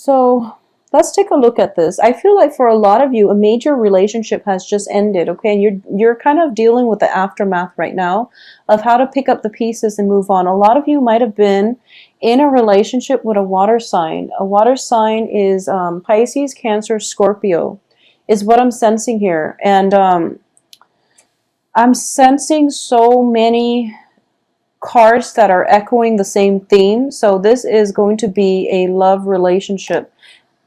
So let's take a look at this. I feel like for a lot of you, a major relationship has just ended, okay? And you're kind of dealing with the aftermath right now of how to pick up the pieces and move on. A lot of you might have been in a relationship with a water sign. A water sign is Pisces, Cancer, Scorpio is what I'm sensing here. And I'm sensing so many cards that are echoing the same theme. So this is going to be a love relationship.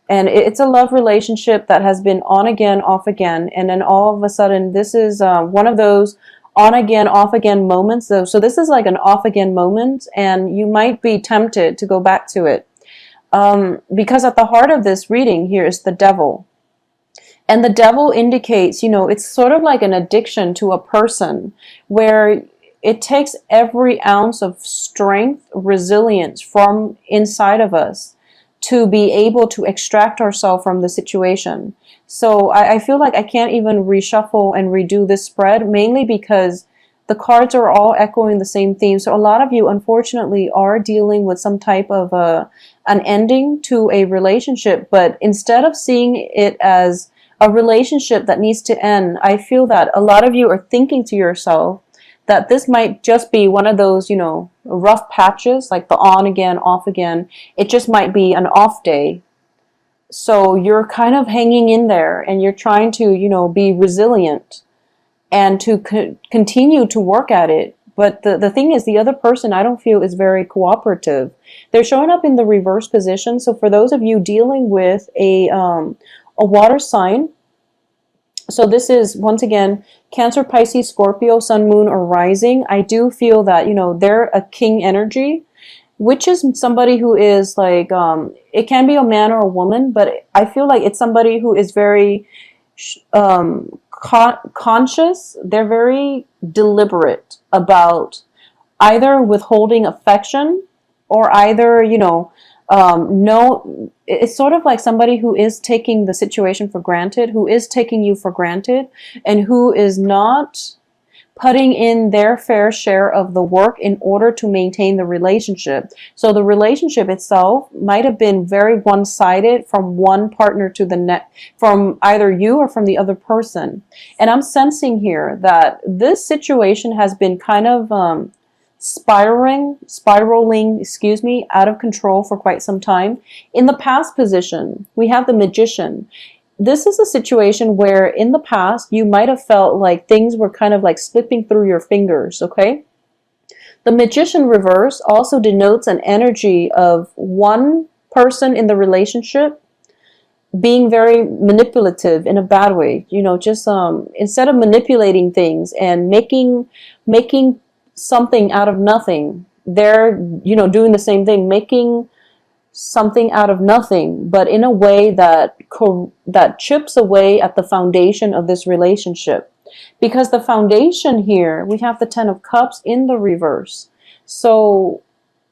And it's a love relationship that has been on again, off again. And then all of a sudden, this is one of those on again, off again moments. So this is like an off again moment, and you might be tempted to go back to it. Because at the heart of this reading here is the devil. And the devil indicates, it's sort of like an addiction to a person where it takes every ounce of strength, resilience from inside of us to be able to extract ourselves from the situation. So I feel like I can't even reshuffle and redo this spread, mainly because the cards are all echoing the same theme. So a lot of you, unfortunately, are dealing with some type of an ending to a relationship. But instead of seeing it as a relationship that needs to end, I feel that a lot of you are thinking to yourself that this might just be one of those, rough patches, like the on again, off again. It just might be an off day. So you're kind of hanging in there and you're trying to, be resilient and to continue to work at it. But the thing is, the other person, I don't feel, is very cooperative. They're showing up in the reverse position. So for those of you dealing with a water sign, so this is, once again, Cancer, Pisces, Scorpio, Sun, Moon, or Rising. I do feel that, they're a king energy, which is somebody who is like, it can be a man or a woman, but I feel like it's somebody who is very conscious. They're very deliberate about either withholding affection or either, no, it's sort of like somebody who is taking the situation for granted, who is taking you for granted, and who is not putting in their fair share of the work in order to maintain the relationship. So the relationship itself might have been very one-sided from one partner to the next, from either you or from the other person. And I'm sensing here that this situation has been kind of spiraling, out of control for quite some time. In the past position, we have the Magician. This is a situation where in the past, you might have felt like things were kind of like slipping through your fingers, okay? The Magician reverse also denotes an energy of one person in the relationship being very manipulative in a bad way, just instead of manipulating things and making something out of nothing, they're doing the same thing, making something out of nothing, but in a way that chips away at the foundation of this relationship. Because the foundation here, we have the Ten of Cups in the reverse. So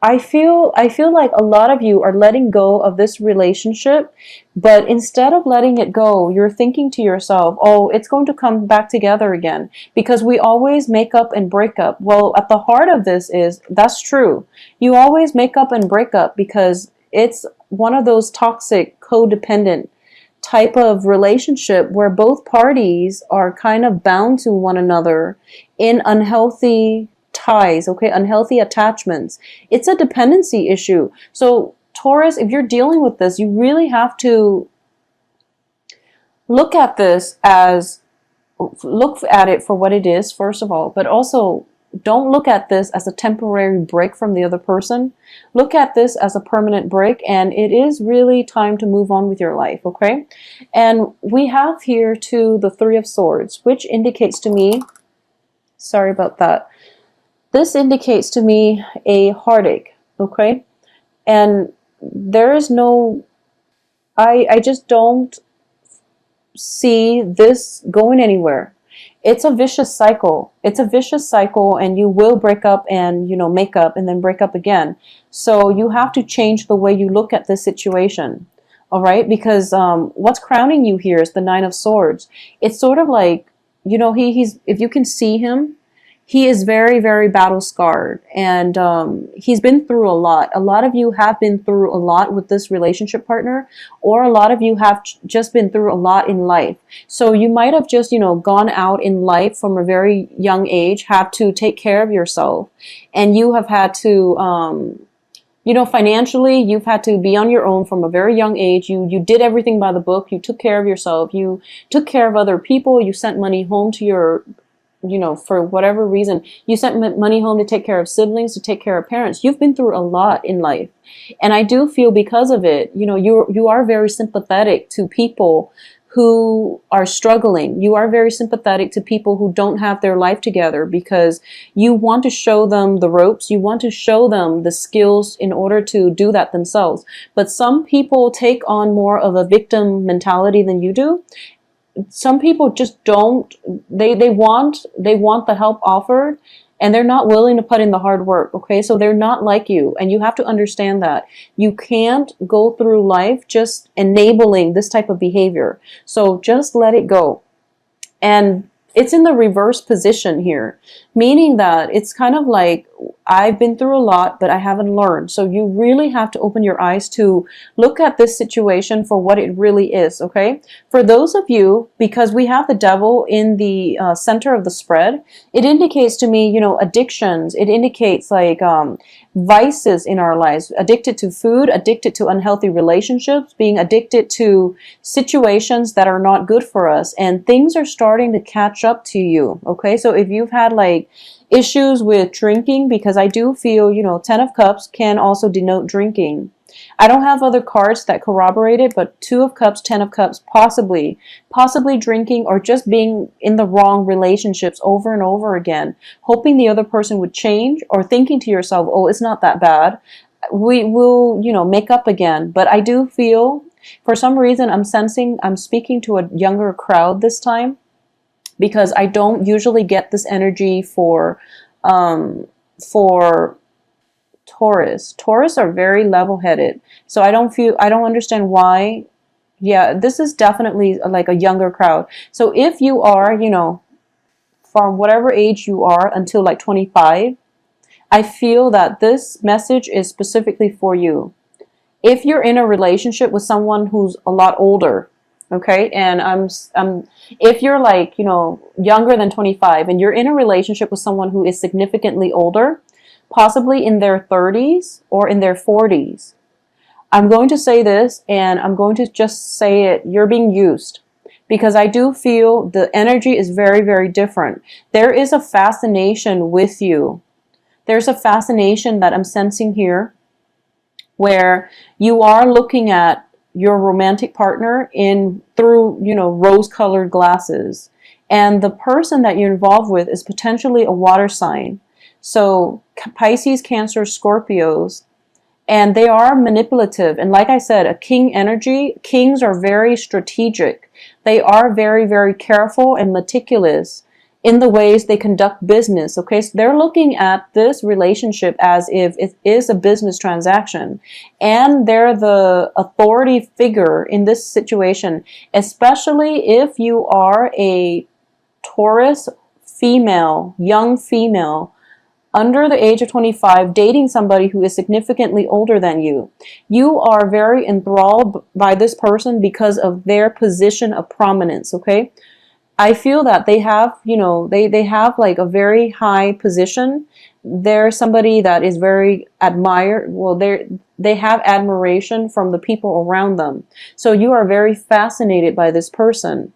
I feel like a lot of you are letting go of this relationship, but instead of letting it go, you're thinking to yourself, oh, it's going to come back together again, because we always make up and break up. Well, at the heart of this is, that's true. You always make up and break up because it's one of those toxic, codependent type of relationship where both parties are kind of bound to one another in unhealthy ties, okay, unhealthy attachments. It's a dependency issue. So Taurus, if you're dealing with this, you really have to look at it for what it is, first of all, but also don't look at this as a temporary break from the other person. Look at this as a permanent break, and it is really time to move on with your life, okay? And we have here too the Three of Swords, which indicates to me, sorry about that, this indicates to me a heartache, okay? And there is no, I just don't see this going anywhere. It's a vicious cycle. It's a vicious cycle, and you will break up and, make up and then break up again. So you have to change the way you look at this situation, all right? Because what's crowning you here is the Nine of Swords. It's sort of like, he's, if you can see him, he is very, very battle scarred, and he's been through a lot. A lot of you have been through a lot with this relationship partner, or a lot of you have just been through a lot in life. So you might have just, gone out in life from a very young age, have to take care of yourself, and you have had to, financially, you've had to be on your own from a very young age. You did everything by the book. You took care of yourself. You took care of other people. You sent money home to your, for whatever reason, you sent money home to take care of siblings, to take care of parents. You've been through a lot in life. And I do feel because of it, you are very sympathetic to people who are struggling. You are very sympathetic to people who don't have their life together, because you want to show them the ropes. You want to show them the skills in order to do that themselves. But some people take on more of a victim mentality than you do. Some people just don't, they want the help offered, and they're not willing to put in the hard work. Okay. So they're not like you, and you have to understand that you can't go through life just enabling this type of behavior. So just let it go. And it's in the reverse position here, meaning that it's kind of like, I've been through a lot, but I haven't learned. So you really have to open your eyes to look at this situation for what it really is, okay? For those of you, because we have the devil in the center of the spread, it indicates to me, addictions. It indicates like vices in our lives, addicted to food, addicted to unhealthy relationships, being addicted to situations that are not good for us. And things are starting to catch up to you, okay? So if you've had like issues with drinking, because I do feel, 10 of Cups can also denote drinking. I don't have other cards that corroborate it, but 2 of Cups, 10 of Cups, possibly drinking, or just being in the wrong relationships over and over again, hoping the other person would change, or thinking to yourself, oh, it's not that bad. We will, make up again. But I do feel, for some reason, I'm speaking to a younger crowd this time, because I don't usually get this energy for Taurus. Taurus are very level-headed. So I don't understand why. Yeah, this is definitely like a younger crowd. So if you are, from whatever age you are until like 25, I feel that this message is specifically for you. If you're in a relationship with someone who's a lot older, okay, and if you're like, younger than 25, and you're in a relationship with someone who is significantly older, possibly in their 30s or in their 40s, I'm going to say this, and I'm going to just say it, you're being used. Because I do feel the energy is very, very different. There is a fascination with you. There's a fascination that I'm sensing here, where you are looking at your romantic partner through rose-colored glasses, and the person that you're involved with is potentially a water sign. So Pisces, Cancer, Scorpios, and they are manipulative. And like I said, a king energy, kings are very strategic. They are very, very careful and meticulous in the ways they conduct business. Okay, so they're looking at this relationship as if it is a business transaction, and they're the authority figure in this situation, especially if you are a Taurus female, young female, under the age of 25, dating somebody who is significantly older than you. You are very enthralled by this person because of their position of prominence, okay? I feel that they have, they have like a very high position. They're somebody that is very admired. Well, they have admiration from the people around them. So you are very fascinated by this person.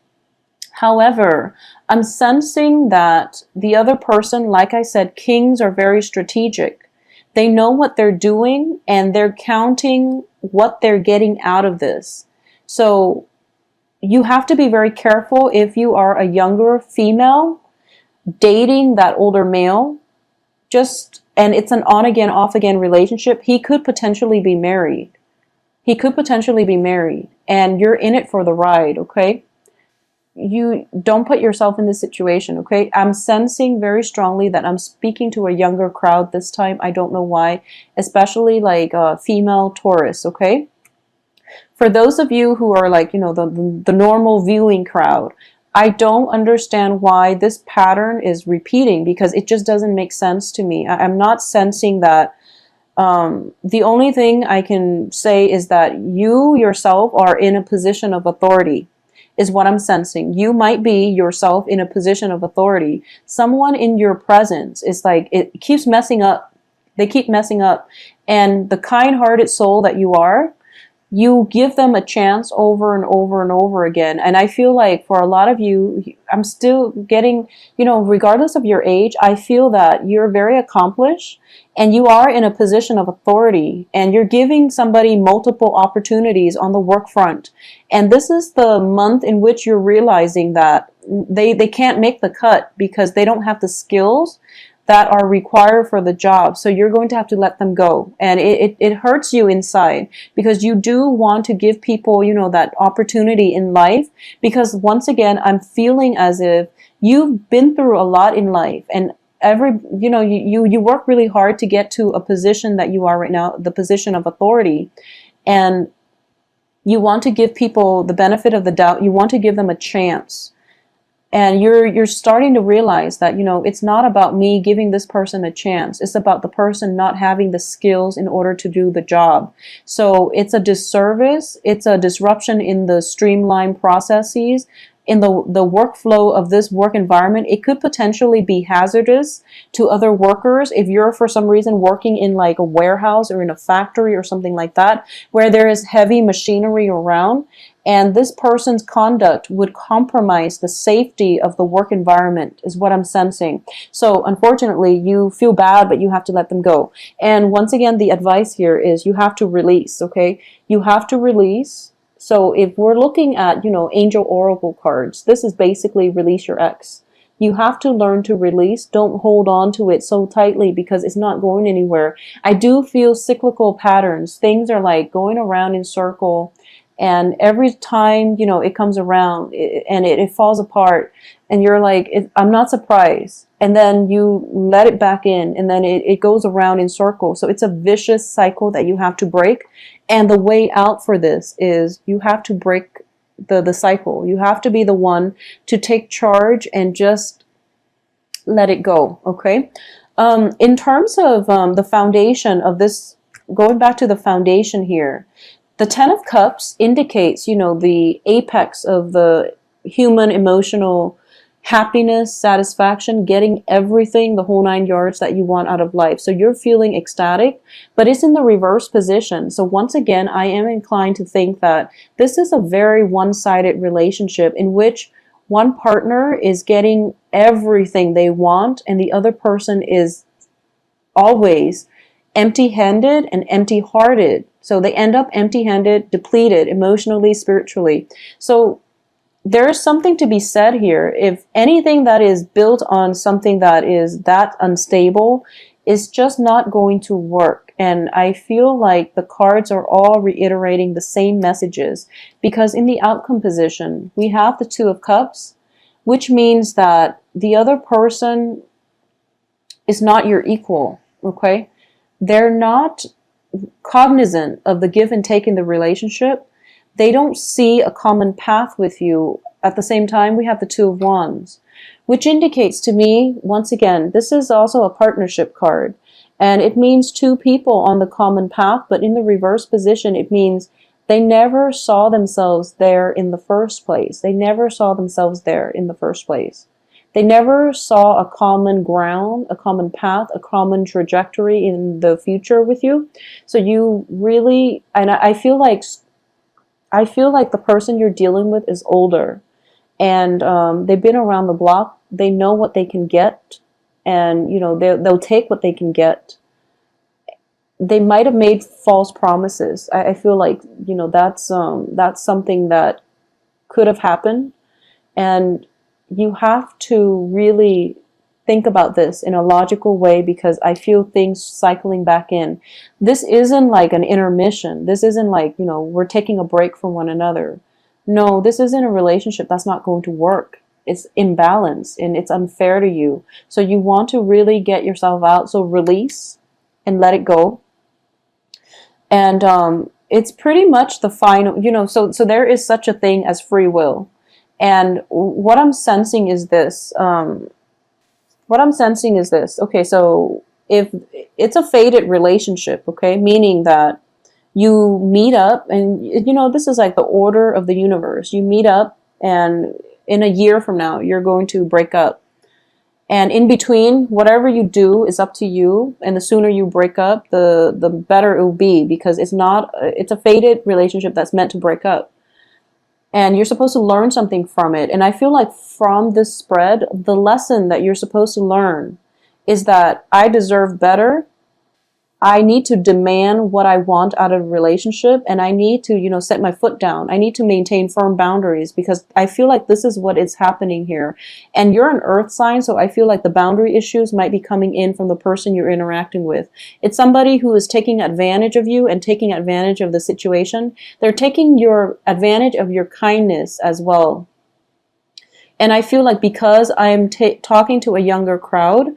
However, I'm sensing that the other person, like I said, kings are very strategic. They know what they're doing, and they're counting what they're getting out of this. So you have to be very careful if you are a younger female dating that older male. And it's an on again, off again relationship. He could potentially be married. And you're in it for the ride, okay? You don't put yourself in this situation, okay? I'm sensing very strongly that I'm speaking to a younger crowd this time. I don't know why, especially like female Taurus, okay? For those of you who are like, the normal viewing crowd, I don't understand why this pattern is repeating, because it just doesn't make sense to me. I'm not sensing that. The only thing I can say is that you yourself are in a position of authority, is what I'm sensing. You might be yourself in a position of authority. Someone in your presence is like, it keeps messing up. They keep messing up. And the kind-hearted soul that you are, you give them a chance over and over and over again. And I feel like for a lot of you, I'm still getting, regardless of your age, I feel that you're very accomplished and you are in a position of authority and you're giving somebody multiple opportunities on the work front. And this is the month in which you're realizing that they can't make the cut because they don't have the skills that are required for the job. So you're going to have to let them go. And it hurts you inside because you do want to give people, that opportunity in life. Because once again, I'm feeling as if you've been through a lot in life and you work really hard to get to a position that you are right now, the position of authority. And you want to give people the benefit of the doubt. You want to give them a chance. And you're starting to realize that, it's not about me giving this person a chance. It's about the person not having the skills in order to do the job. So it's a disservice. It's a disruption in the streamlined processes, in the workflow of this work environment. It could potentially be hazardous to other workers if you're for some reason working in like a warehouse or in a factory or something like that, where there is heavy machinery around. And this person's conduct would compromise the safety of the work environment, is what I'm sensing. So unfortunately, you feel bad, but you have to let them go. And once again, the advice here is you have to release, okay? You have to release. So if we're looking at, angel oracle cards, this is basically release your ex. You have to learn to release. Don't hold on to it so tightly because it's not going anywhere. I do feel cyclical patterns. Things are like going around in circle. And every time, it comes around and it falls apart and you're like, I'm not surprised. And then you let it back in and then it goes around in circles. So it's a vicious cycle that you have to break. And the way out for this is you have to break the cycle. You have to be the one to take charge and just let it go. Okay. In terms of the foundation of this, going back to the foundation here, the Ten of Cups indicates, the apex of the human emotional happiness, satisfaction, getting everything, the whole 9 yards that you want out of life. So you're feeling ecstatic, but it's in the reverse position. So once again, I am inclined to think that this is a very one-sided relationship in which one partner is getting everything they want and the other person is always empty-handed and empty-hearted. So they end up empty-handed, depleted emotionally, spiritually. So there is something to be said here. If anything that is built on something that is that unstable is just not going to work. And I feel like the cards are all reiterating the same messages because in the outcome position, we have the Two of Cups, which means that the other person is not your equal, okay? They're not cognizant of the give and take in the relationship. They don't see a common path with you. At the same time, we have the Two of Wands, which indicates to me, once again, this is also a partnership card. And it means two people on the common path, but in the reverse position, it means they never saw themselves there in the first place. They never saw themselves there in the first place. They never saw a common ground, a common path, a common trajectory in the future with you. So you really, and I feel like the person you're dealing with is older, and they've been around the block. They know what they can get, and they'll take what they can get. They might have made false promises. I feel like that's something that could have happened, and you have to really think about this in a logical way because I feel things cycling back in. This isn't like an intermission. This isn't like, we're taking a break from one another. No, this isn't a relationship that's not going to work. It's imbalanced and it's unfair to you. So you want to really get yourself out. So release and let it go. And it's pretty much the final, so there is such a thing as free will. And what I'm sensing is this. Okay, so if it's a fated relationship, okay, meaning that you meet up and, this is like the order of the universe. You meet up and in a year from now, you're going to break up. And in between, whatever you do is up to you. And the sooner you break up, the better it will be, because it's a fated relationship that's meant to break up. And you're supposed to learn something from it. And I feel like from this spread, the lesson that you're supposed to learn is that I deserve better. I need to demand what I want out of a relationship, and I need to, set my foot down. I need to maintain firm boundaries, because I feel like this is what is happening here. And you're an earth sign, so I feel like the boundary issues might be coming in from the person you're interacting with. It's somebody who is taking advantage of you and taking advantage of the situation. They're taking your advantage of your kindness as well. And I feel like because I'm talking to a younger crowd,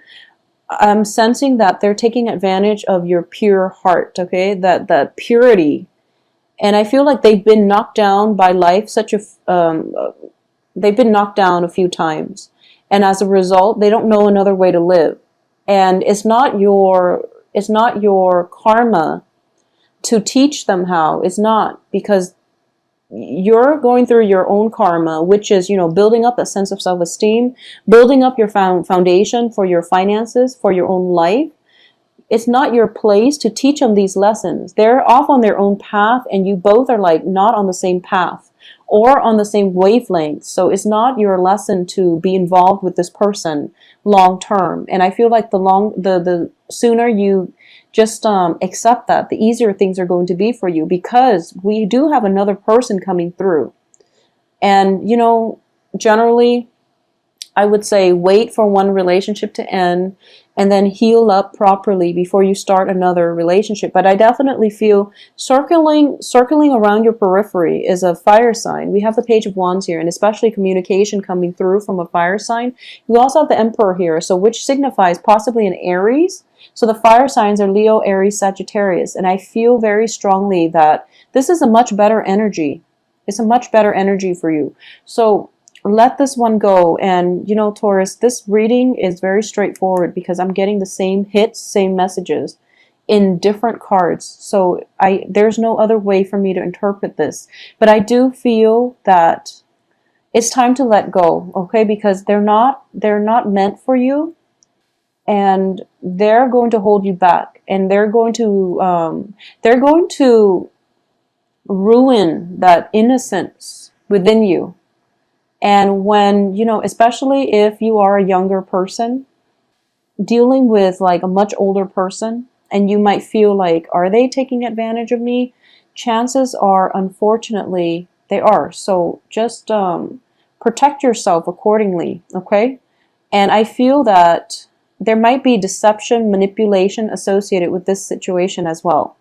I'm sensing that they're taking advantage of your pure heart, okay? That purity. And I feel like they've been knocked down by life they've been knocked down a few times. And as a result, they don't know another way to live. And it's not your karma to teach them how. It's not, because you're going through your own karma, which is, building up that sense of self-esteem, building up your foundation for your finances, for your own life. It's not your place to teach them these lessons. They're off on their own path, and you both are like not on the same path or on the same wavelength. So it's not your lesson to be involved with this person long term. And I feel like the sooner you just accept that, the easier things are going to be for you, because we do have another person coming through. And, generally, I would say wait for one relationship to end and then heal up properly before you start another relationship. But I definitely feel circling around your periphery is a fire sign. We have the Page of Wands here, and especially communication coming through from a fire sign. We also have the Emperor here, so which signifies possibly an Aries. So the fire signs are Leo, Aries, Sagittarius. And I feel very strongly that this is a much better energy. It's a much better energy for you. So let this one go. And, Taurus, this reading is very straightforward, because I'm getting the same hits, same messages in different cards. So there's no other way for me to interpret this. But I do feel that it's time to let go, okay? Because they're not meant for you. And they're going to hold you back, and they're going to ruin that innocence within you. And when, especially if you are a younger person dealing with like a much older person, and you might feel like, are they taking advantage of me? Chances are, unfortunately, they are. So just protect yourself accordingly, okay? And I feel that there might be deception, manipulation associated with this situation as well.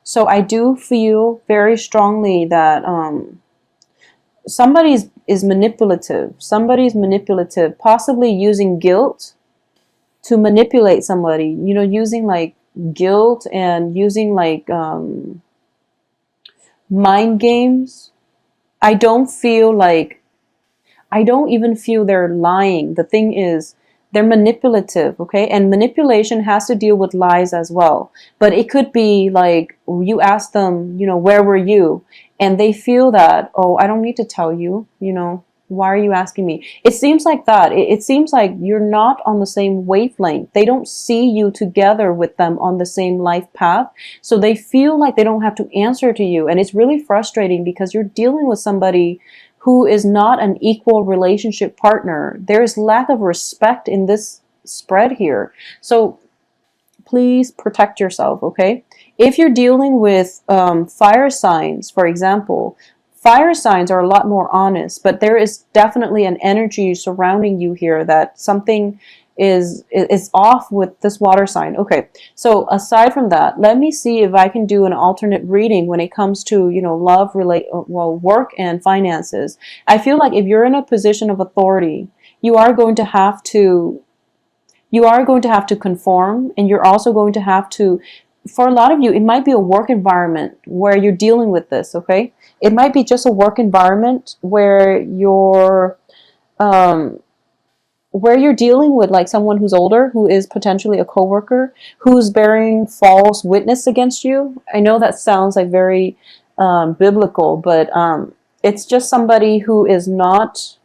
So I do feel very strongly that somebody is manipulative. Somebody's manipulative, possibly using guilt to manipulate somebody. Using like guilt and using like mind games. I don't even feel they're lying. The thing is, they're manipulative, okay? And manipulation has to deal with lies as well. But it could be like you ask them, where were you? And they feel that, oh, I don't need to tell you, why are you asking me? It seems like that. It seems like you're not on the same wavelength. They don't see you together with them on the same life path. So they feel like they don't have to answer to you. And it's really frustrating, because you're dealing with somebody who is not an equal relationship partner. There is lack of respect in this spread here. So please protect yourself, okay? If you're dealing with fire signs, for example, fire signs are a lot more honest, but there is definitely an energy surrounding you here that something is off with this water sign. Okay, so aside from that, let me see if I can do an alternate reading when it comes to, love, work and finances. I feel like if you're in a position of authority, you are going to have to conform, and you're also going to have to for a lot of you, it might be a work environment where you're dealing with this, okay? It might be just a work environment um, where you're dealing with like someone who's older, who is potentially a coworker, who's bearing false witness against you. I know that sounds like very biblical, but it's just somebody who is not